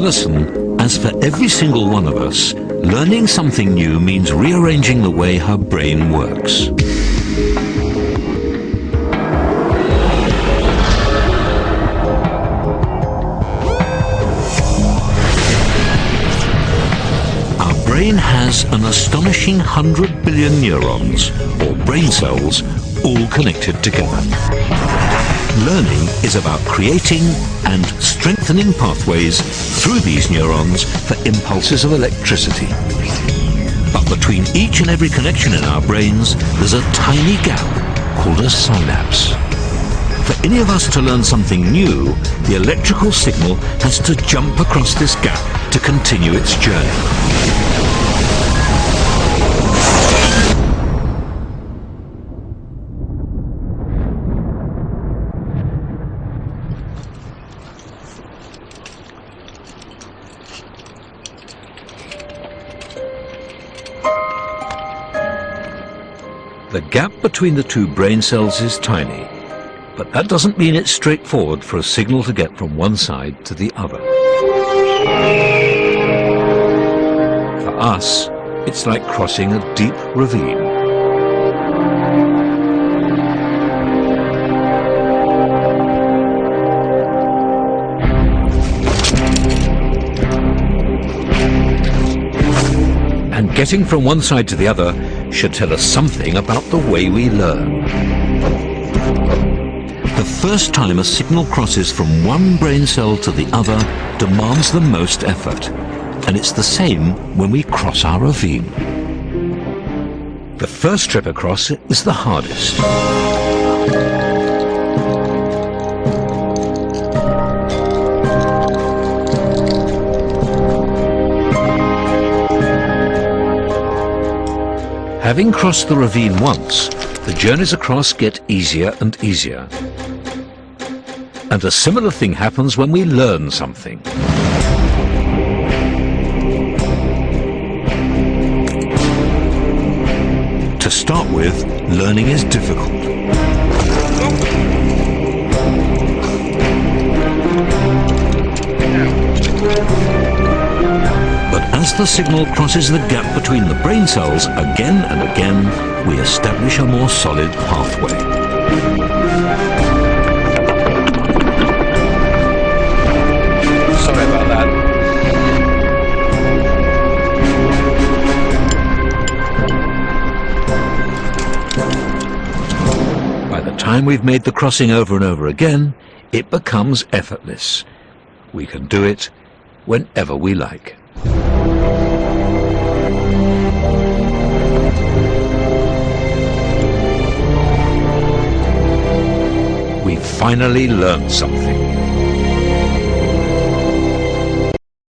Alison, as for every single one of us, learning something new means rearranging the way her brain works. Our brain has an astonishing 100 billion neurons, or brain cells, all connected together. Learning is about creating and strengthening pathways through these neurons for impulses of electricity. But between each and every connection in our brains, there's a tiny gap called a synapse. For any of us to learn something new, the electrical signal has to jump across this gap to continue its journey. The gap between the two brain cells is tiny, but that doesn't mean it's straightforward for a signal to get from one side to the other. For us, it's like crossing a deep ravine. And getting from one side to the other should tell us something about the way we learn. The first time a signal crosses from one brain cell to the other demands the most effort, and it's the same when we cross our ravine. The first trip across is the hardest. Having crossed the ravine once, the journeys across get easier and easier. And a similar thing happens when we learn something. To start with, learning is difficult. As the signal crosses the gap between the brain cells again and again, we establish a more solid pathway. Sorry about that. By the time we've made the crossing over and over again, it becomes effortless. We can do it whenever we like. We finally learned something.